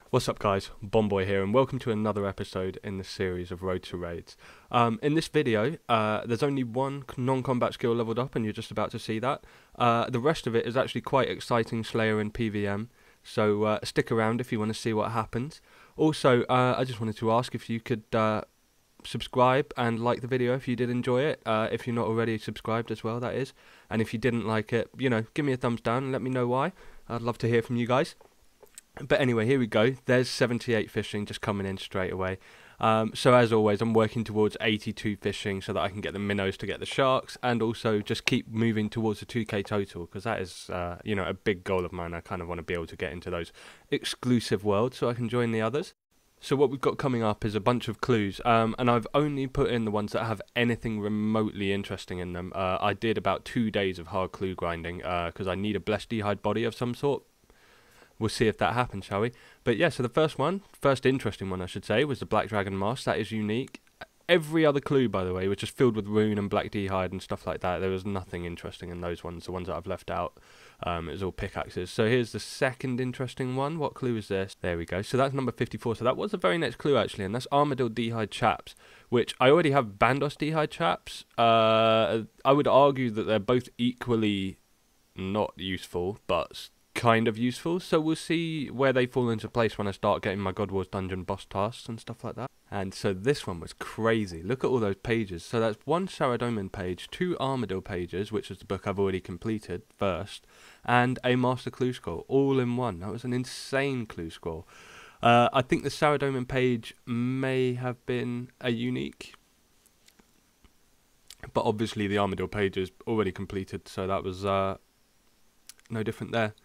What's up guys, Bomboy here and welcome to another episode in the series of Road to Raids. In this video, there's only one non-combat skill leveled up and you're just about to see that. The rest of it is actually quite exciting Slayer and PVM, so stick around if you want to see what happens. Also, I just wanted to ask if you could subscribe and like the video if you did enjoy it, if you're not already subscribed as well, that is. And if you didn't like it, you know, give me a thumbs down and let me know why. I'd love to hear from you guys. But anyway, here we go. There's 78 fishing just coming in straight away. So as always, I'm working towards 82 fishing so that I can get the minnows to get the sharks, and also just keep moving towards the 2k total, because that is, you know, a big goal of mine. I kind of want to be able to get into those exclusive worlds so I can join the others. So what we've got coming up is a bunch of clues, and I've only put in the ones that have anything remotely interesting in them. I did about 2 days of hard clue grinding, because I need a blessed d'hide body of some sort. We'll see if that happens, shall we? But yeah, so the first interesting one I should say, was the Black Dragon Mask. That is unique. Every other clue, by the way, was just filled with rune and black d'hide and stuff like that. There was nothing interesting in those ones, the ones that I've left out. It was all pickaxes. So here's the second interesting one. What clue is this? There we go. So that's number 54. So that was the very next clue, actually, and that's Armadyl d'hide chaps, which I already have Bandos d'hide chaps. I would argue that they're both equally not useful, but kind of useful, so we'll see where they fall into place when I start getting my God Wars dungeon boss tasks and stuff like that. And so this one was crazy. Look at all those pages. So that's one Saradomin page, 2 Armadyl pages, which is the book I've already completed first, and a master clue scroll, all in one. That was an insane clue scroll. I think the Saradomin page may have been a unique, but obviously the Armadyl page is already completed, so that was no different there.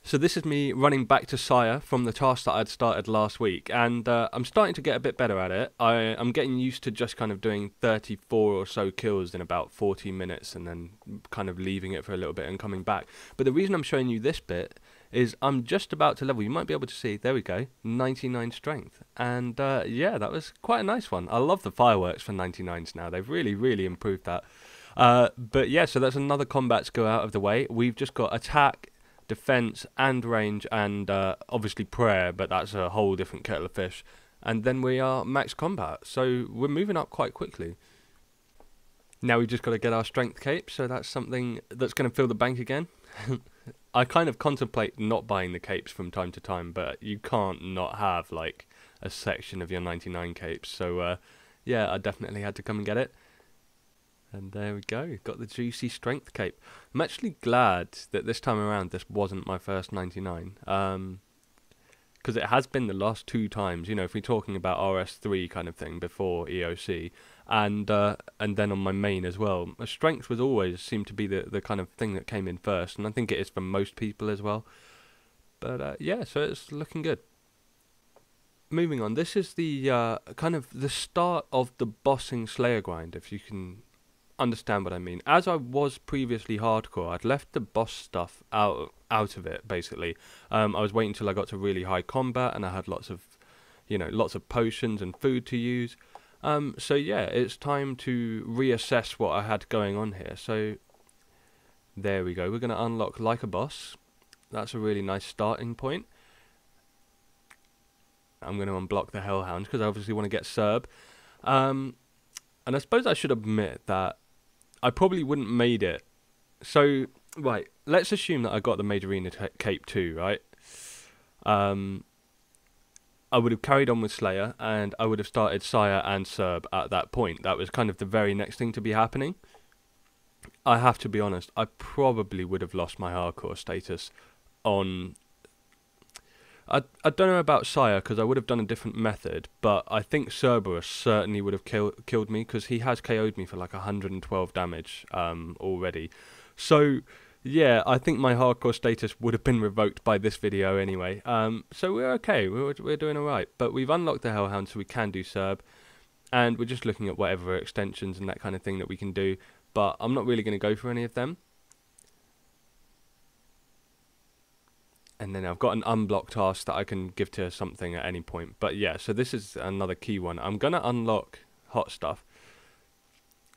So this is me running back to Sire from the task that I'd started last week, and I'm starting to get a bit better at it. I'm getting used to just kind of doing 34 or so kills in about 40 minutes and then kind of leaving it for a little bit and coming back. But the reason I'm showing you this bit is I'm just about to level, you might be able to see, there we go, 99 strength. And yeah, that was quite a nice one. I love the fireworks for 99s now. They've really improved that. But yeah, so that's another combat skill out of the way. We've just got attack, defense and range, and obviously prayer, but that's a whole different kettle of fish. And then we are max combat, so we're moving up quite quickly. Now we've just got to get our strength cape, so that's something that's going to fill the bank again. I kind of contemplate not buying the capes from time to time, but you can't not have like a section of your 99 capes, so yeah, I definitely had to come and get it. And there we go, got the juicy strength cape. I'm actually glad that this time around this wasn't my first 99. Because it has been the last 2 times, you know, if we're talking about RS3 kind of thing before EOC. And then on my main as well. My strength was always seemed to be the kind of thing that came in first. And I think it is for most people as well. But yeah, so it's looking good. Moving on, this is the kind of the start of the bossing Slayer grind, if you can understand what I mean. As I was previously hardcore, I'd left the boss stuff out of it, basically. I was waiting till I got to really high combat and I had lots of, you know, lots of potions and food to use. So yeah, it's time to reassess what I had going on here. So there we go, we're going to unlock like a boss. That's a really nice starting point. I'm going to unblock the Hellhounds because I obviously want to get Cerb. And I suppose I should admit that I probably wouldn't made it. So, right, let's assume that I got the Majorina cape too, right? I would have carried on with Slayer, and I would have started Sire and Cerb at that point. That was kind of the very next thing to be happening. I have to be honest, I probably would have lost my hardcore status on... I don't know about Sire, because I would have done a different method, but I think Cerberus certainly would have killed me, because he has KO'd me for like 112 damage already. So, yeah, I think my hardcore status would have been revoked by this video anyway. So we're okay, we're doing alright. But we've unlocked the Hellhound, so we can do Cerb, and we're just looking at whatever extensions and that kind of thing that we can do, but I'm not really going to go for any of them. And then I've got an unblocked task that I can give to something at any point. But yeah, so this is another key one. I'm going to unlock hot stuff.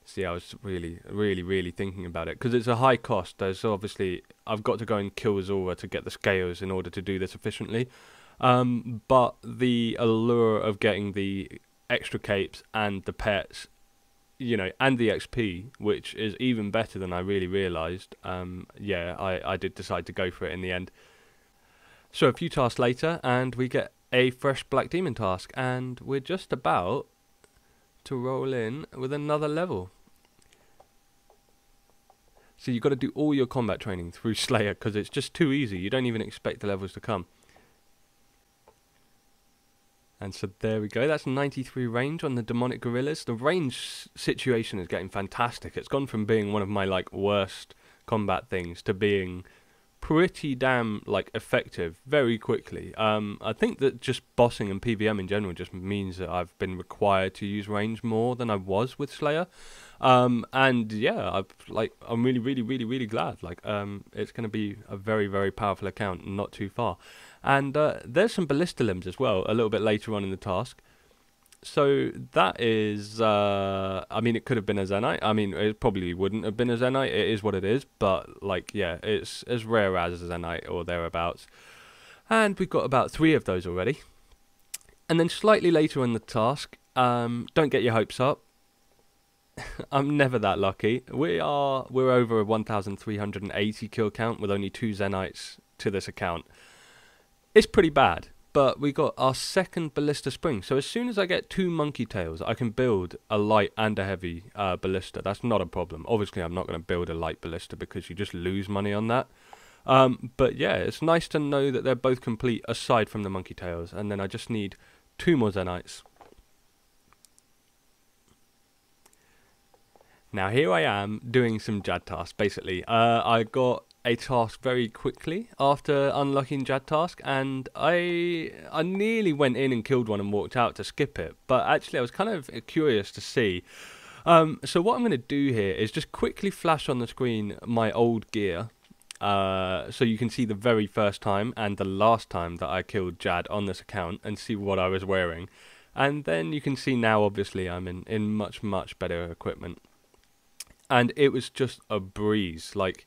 See, I was really thinking about it. Because it's a high cost. There's obviously... I've got to go and kill Zulrah to get the scales in order to do this efficiently. But the allure of getting the extra capes and the pets, you know, and the XP, which is even better than I really realised, yeah, I did decide to go for it in the end. So a few tasks later, and we get a fresh Black Demon task, and we're just about to roll in with another level. So you've got to do all your combat training through Slayer, because it's just too easy. You don't even expect the levels to come. And so there we go. That's 93 range on the Demonic Gorillas. The range situation is getting fantastic. It's gone from being one of my like worst combat things to being pretty damn like effective very quickly. I think that just bossing and PVM in general just means that I've been required to use range more than I was with Slayer. And yeah, I'm really glad. Like, it's going to be a very powerful account, not too far. And there's some ballista limbs as well a little bit later on in the task. So that is, I mean, it could have been a Zenyte. I mean, it probably wouldn't have been a Zenyte. It is what it is. But like, yeah, it's as rare as a Zenyte or thereabouts. And we've got about 3 of those already. And then slightly later in the task, don't get your hopes up. I'm never that lucky. We're over a 1,380 kill count with only 2 Zenytes to this account. It's pretty bad, but we got our second ballista spring. So as soon as I get 2 monkey tails, I can build a light and a heavy ballista. That's not a problem. Obviously, I'm not going to build a light ballista because you just lose money on that. But yeah, it's nice to know that they're both complete aside from the monkey tails. And then I just need 2 more Zenytes. Now here I am doing some Jad tasks, basically. I got a task very quickly after unlocking Jad task, and I nearly went in and killed one and walked out to skip it, but actually I was kind of curious to see. So what I'm going to do here is just quickly flash on the screen my old gear, so you can see the very first time and the last time that I killed Jad on this account and see what I was wearing. And then you can see now, obviously, I'm in much better equipment. And it was just a breeze. Like,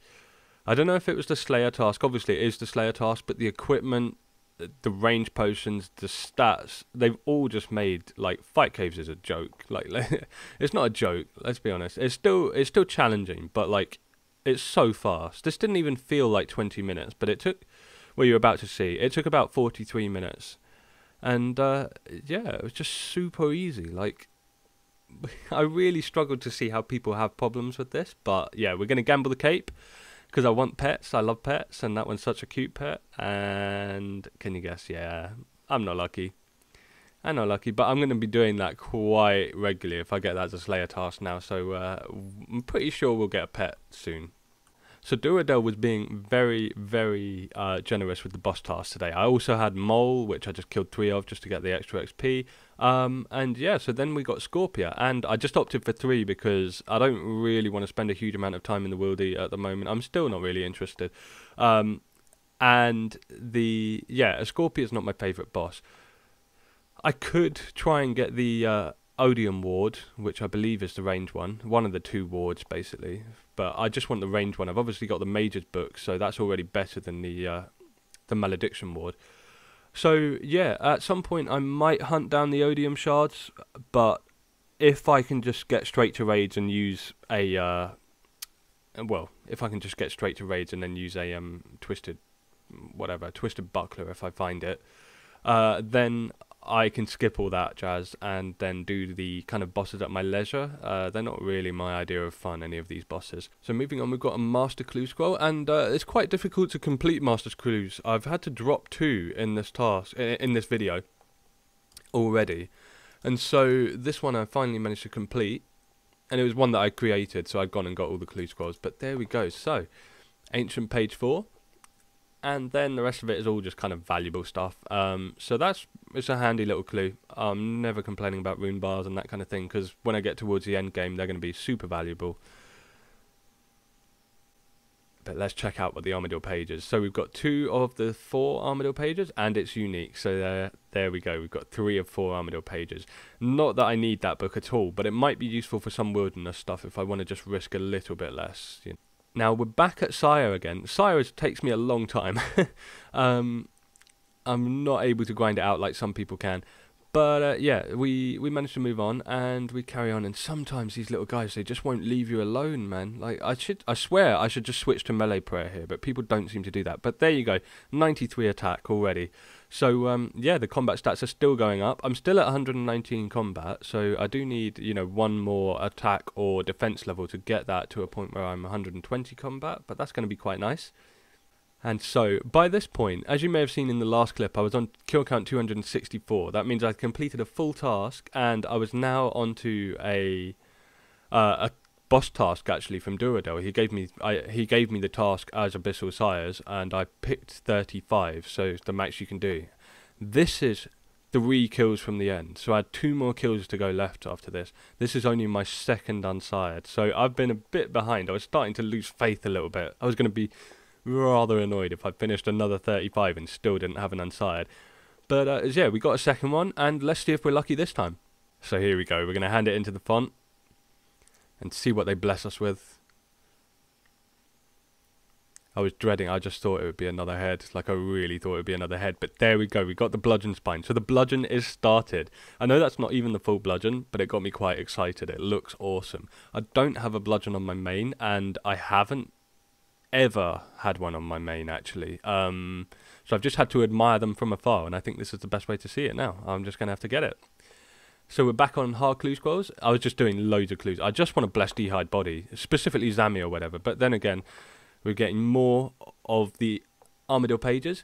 I don't know if it was the Slayer task. Obviously, it is the Slayer task. But the equipment, the range potions, the stats, they've all just made, like, Fight Caves is a joke. Like, it's not a joke, let's be honest. It's still challenging, but, like, it's so fast. This didn't even feel like 20 minutes. But it took, well, you're about to see, it took about 43 minutes. And, yeah, it was just super easy. Like, I really struggled to see how people have problems with this, but yeah, we're going to gamble the cape because I want pets. I love pets, and that one's such a cute pet. And can you guess? Yeah, I'm not lucky. I'm not lucky, but I'm going to be doing that quite regularly if I get that as a Slayer task now, so I'm pretty sure we'll get a pet soon. So Duradel was being very generous with the boss task today. I also had Mole, which I just killed 3 of just to get the extra XP. And yeah, so then we got Scorpia, and I just opted for 3 because I don't really want to spend a huge amount of time in the wildy at the moment. I'm still not really interested. And a Scorpia is not my favourite boss. I could try and get the Odium ward, which I believe is the range one of the 2 wards basically, but I just want the range one. I've obviously got the Mage's book, so that's already better than the Malediction ward. So yeah, at some point I might hunt down the Odium shards, but if I can just get straight to raids and use a if I can just get straight to raids and then use a twisted buckler if I find it, then I can skip all that jazz and then do the kind of bosses at my leisure. They're not really my idea of fun, any of these bosses. So moving on, we've got a Master Clue Scroll, and it's quite difficult to complete Master Clues. I've had to drop 2 in this task, in this video already. And so this one I finally managed to complete, and it was one that I created, so I'd gone and got all the clue scrolls. But there we go. So, Ancient page 4. And then the rest of it is all just kind of valuable stuff. So it's a handy little clue. I'm never complaining about rune bars and that kind of thing, because when I get towards the end game, they're going to be super valuable. But let's check out what the Armadyl page is. So we've got 2 of the 4 Armadyl pages, and it's unique. So there we go. We've got 3 of 4 Armadyl pages. Not that I need that book at all, but it might be useful for some wilderness stuff if I want to just risk a little bit less. You know. Now we're back at Sire again. Sire takes me a long time. I'm I'm not able to grind it out like some people can. But yeah, we managed to move on and we carry on. And sometimes these little guys, they just won't leave you alone, man. Like I swear I should just switch to melee prayer here, but people don't seem to do that. But there you go, 93 attack already. So yeah, the combat stats are still going up. I'm still at 119 combat, so I do need, you know, one more attack or defense level to get that to a point where I'm 120 combat. But that's going to be quite nice. And so, by this point, as you may have seen in the last clip, I was on kill count 264. That means I'd completed a full task, and I was now onto a boss task, actually, from Duradel. He gave me the task as Abyssal Sires, and I picked 35, so it's the max you can do. This is 3 kills from the end, so I had 2 more kills to go left after this. This is only my second unsired, so I've been a bit behind. I was starting to lose faith a little bit. I was going to be rather annoyed if I finished another 35 and still didn't have an unsired. But yeah, we got a second one, and let's see if we're lucky this time. So here we go. We're going to hand it into the font and see what they bless us with. I was dreading. I just thought it would be another head. Like, I really thought it would be another head. But there we go. We got the bludgeon spine. So the bludgeon is started. I know that's not even the full bludgeon, but it got me quite excited. It looks awesome. I don't have a bludgeon on my main, and I haven't ever had one on my main, actually. So I've just had to admire them from afar, and I think this is the best way to see it now. I'm just going to have to get it. So we're back on hard clue scrolls. I was just doing loads of clues. I just want a blessed Ehide body, specifically Zami or whatever, but then again, we're getting more of the Armadyl pages.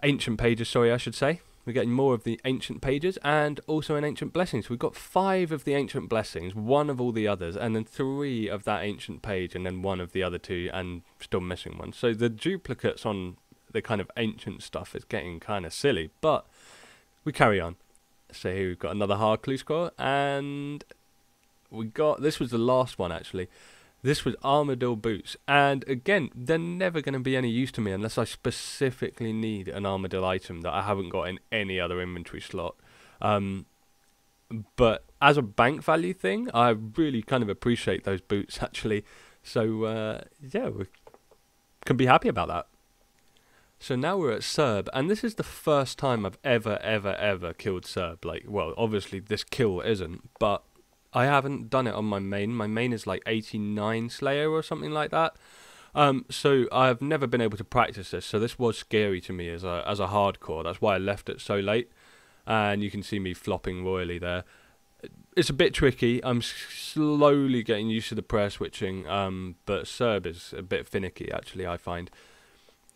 Ancient pages, sorry, I should say. We're getting more of the ancient pages and also an ancient blessing. So we've got 5 of the ancient blessings, 1 of all the others, and then 3 of that ancient page, and then 1 of the other 2, and still missing 1. So the duplicates on the kind of ancient stuff is getting kind of silly, but we carry on. So here we've got another hard clue score, and we got, this was the last one actually. This was Armadyl boots, and again, they're never going to be any use to me unless I specifically need an Armadyl item that I haven't got in any other inventory slot. But as a bank value thing, I really kind of appreciate those boots actually. So yeah, we can be happy about that. So now we're at Cerb, and this is the first time I've ever killed Cerb. Like, well, obviously this kill isn't, but I haven't done it on my main. My main is like 89 Slayer or something like that. So I've never been able to practice this. So this was scary to me as a hardcore. That's why I left it so late. And you can see me flopping royally there. It's a bit tricky. I'm slowly getting used to the prayer switching. But Cerb is a bit finicky actually, I find.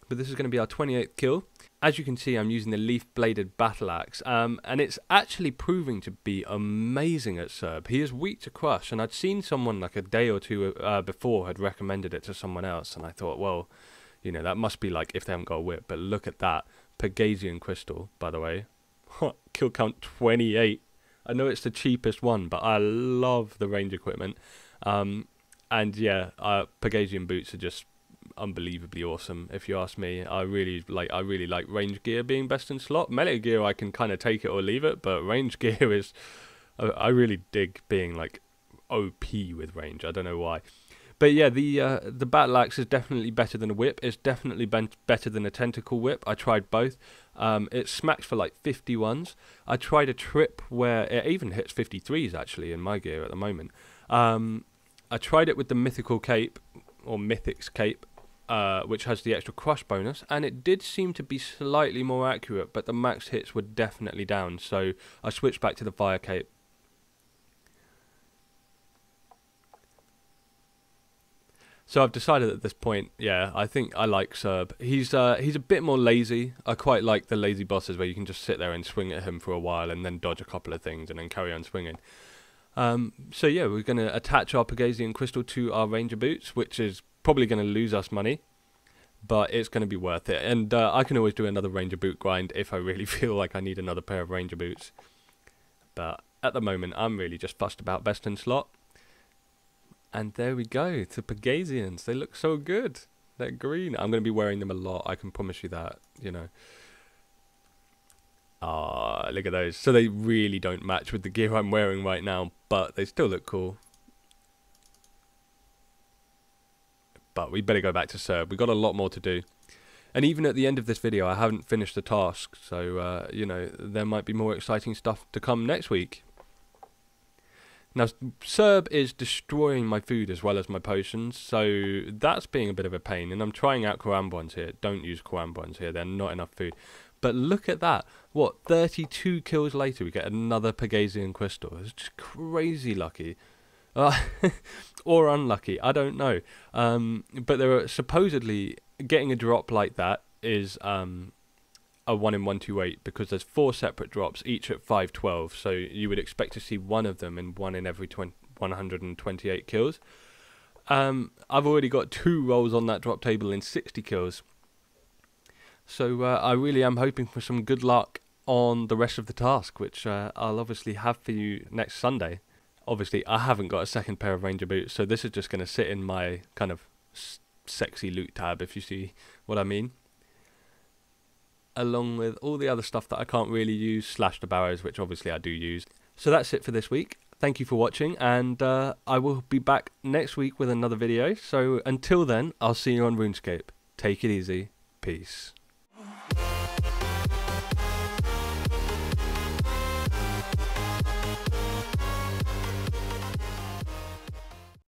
But this is going to be our 28th kill. As you can see, I'm using the leaf-bladed battle axe, and it's actually proving to be amazing at Cerb. He is weak to crush, and I'd seen someone like a day or two before had recommended it to someone else, and I thought, well, you know, that must be like if they haven't got a whip. But look at that. Pegasian crystal, by the way. Kill count 28. I know it's the cheapest one, but I love the range equipment. And yeah, Pegasian boots are just unbelievably awesome, if you ask me. I really like range gear being best in slot. Melee gear I can kind of take it or leave it, but range gear is I really dig being like OP with range. I don't know why, but yeah, the battle axe is definitely better than a whip. It's definitely better than a tentacle whip. I tried both. It smacks for like 51s. I tried a trip where it even hits 53s actually in my gear at the moment. I tried it with the mythical cape or mythic's cape, which has the extra crush bonus, and it did seem to be slightly more accurate, but the max hits were definitely down, so I switched back to the fire cape. So I've decided at this point, yeah, I think I like Cerb. He's a bit more lazy. I quite like the lazy bosses where you can just sit there and swing at him for a while and then dodge a couple of things and then carry on swinging. So yeah, we're going to attach our Pegasian crystal to our ranger boots, which is probably going to lose us money, but it's going to be worth it. And I can always do another ranger boot grind if I really feel like I need another pair of ranger boots. But at the moment, I'm really just fussed about best in slot. And there we go, to Pegasians. They look so good. They're green. I'm going to be wearing them a lot, I can promise you that, you know. Ah, look at those. So they really don't match with the gear I'm wearing right now, but they still look cool. But we better go back to Cerb. We've got a lot more to do. And even at the end of this video, I haven't finished the task, so, you know, there might be more exciting stuff to come next week. Now, Cerb is destroying my food as well as my potions, so that's being a bit of a pain, and I'm trying out Koambons here. Don't use Koambons here, they're not enough food. But look at that. What, 32 kills later, we get another Pegasian crystal. It's just crazy lucky. Or unlucky, I don't know. But there are supposedly, getting a drop like that is a 1 in 128, because there's 4 separate drops, each at 512, so you would expect to see one of them in 1 in every 128 kills. I've already got 2 rolls on that drop table in 60 kills. So I really am hoping for some good luck on the rest of the task, which I'll obviously have for you next Sunday. Obviously, I haven't got a second pair of Ranger boots, so this is just going to sit in my kind of sexy loot tab, if you see what I mean. Along with all the other stuff that I can't really use, slash the barrows, which obviously I do use. So that's it for this week. Thank you for watching, and I will be back next week with another video. So until then, I'll see you on RuneScape. Take it easy. Peace.